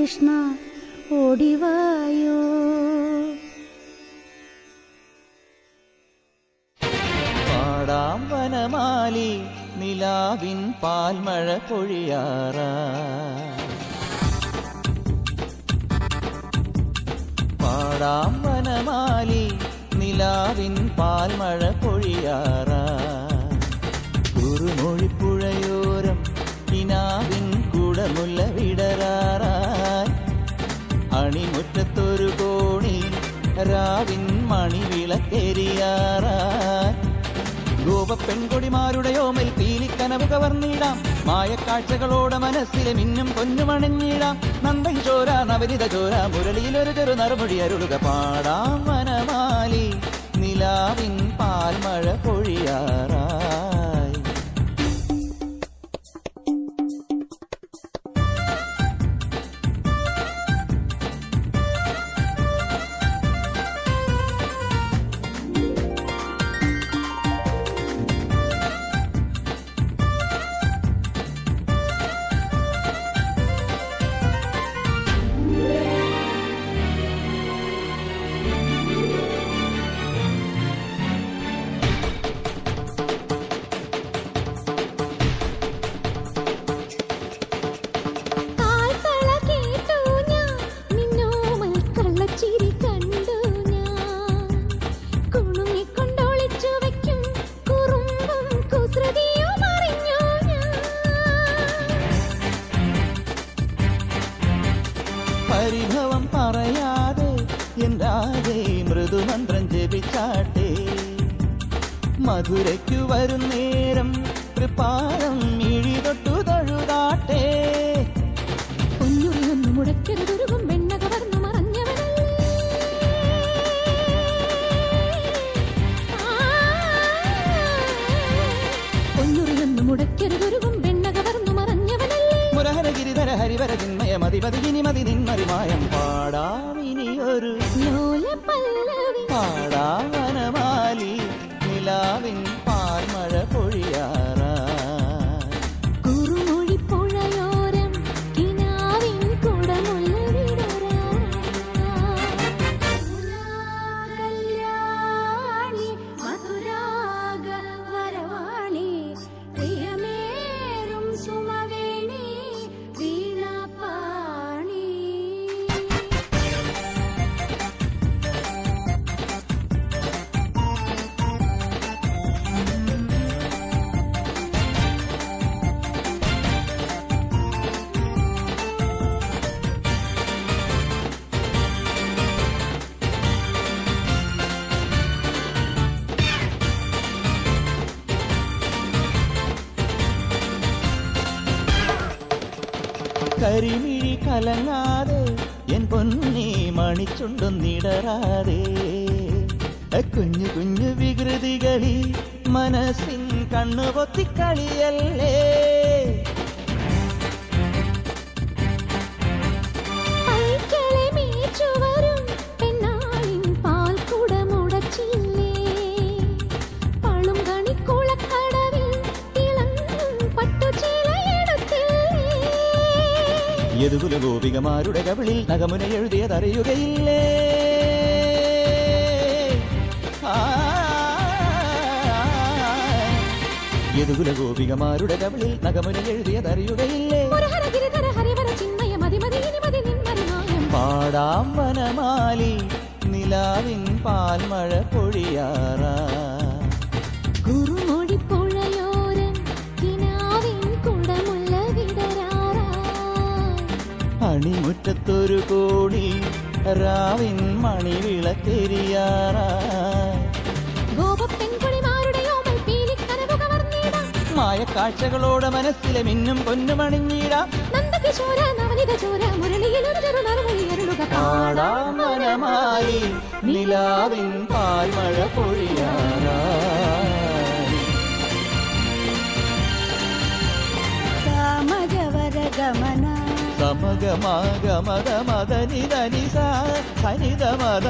കൃഷ്ണ ഓടിവായോ. പാടാം വനമാലി നിലാവിൻ പാൽമഴ പൊഴിയാറാ. പാടാം വനമാലി നിലാവിൻ പാൽമഴ പൊഴിയാറാ. കുറുമൊഴിപ്പുഴയോരം കിനാവിൻ കുടമുല്ല വിടരാറായി. അണിമുറ്റത്തൊരു കോണി രാവിൻ മണിവിളക്കെരിയാറായി. ഗോപപ്പെൺകൊടിമാരുടെ ഓമൽ പീലിക്കനവ് കവർന്നിടാം. മായക്കാഴ്ചകളോടെ മനസ്സിലെ മിന്നും പൊന്നുമണഞ്ഞിടാം. നന്ദൻ ചോര നവനിത ചോര മുരളിയിലൊരു ചെറു നറുമൊഴി അരുളുക. പാടാം വനമാലി നിലാവിൻ പാൽമഴ പൊഴിയാറായി. പരിഭവം പറയാതെ എന്താതെ മൃദുമന്ത്രം ജപിച്ചാട്ടെ. മധുരയ്ക്കു വരും നേരം കൃപാളം മിഴി തൊട്ടു തൊഴുതാട്ടെ. പൊന്നുറിയൊന്നു മുടക്കരുതൊരുകും വെണ്ണ കവർന്നു മറഞ്ഞവനല്ലേ. പൊന്നുറിയൊന്നു മുടക്കരുതൊരുകും വെണ്ണ കവർന്നു മറഞ്ഞവനല്ലേ. മുരഹര ഗിരിധര ഹരിവര ചിന്മയ മതിപതി ഇനിമതി നിന്മറിമായം. പാടാമിനിയൊരു പാടാം വനമാലി നിലാവിൻ പാൽമഴ പൊഴിയാറാ. കുറുമൊഴിപ്പുഴയോരം കിനാവിൻ കുടമുല്ല വിടരാ. കല്യാണി മധുരാഗ വരവാണി പ്രിയമേറും സുമവേണി വീണാപാണി. കരിമിഴി കലങ്ങാതെ എൻ പൊന്നി മണിച്ചുണ്ടൊന്നിടരാതെ. കുഞ്ഞു കുഞ്ഞു വികൃതികളിൽ മനസ്സിൻ കണ്ണുപൊത്തിക്കളിയല്ലേ. യദുകുല ഗോപികമാരുടെ കവിളിൽ നഗമുന എഴുതിയതറിയുകയില്ലേ. യദുകുല ഗോപികമാരുടെ കവിളിൽ നഗമുന എഴുതിയതറിയുകയില്ലേ. പാടാം വനമാലി നിലാവിൻ പാൽമഴ പൊഴിയാറാ. അണിമുറ്റത്തൊരു കോടി രാവിൻ മണിവിളക്കെരിയാറായി. മായക്കാഴ്ചകളോടെ മനസ്സിലെ മിന്നും പൊന്നുമണിഞ്ഞിടാം. പാടാം വനമാലി നിലാവിൻ പാൽമഴ പൊഴിയാറായി. ഗമന സമഗമഗമദ മദ നിദ നിസ സനിദ മദ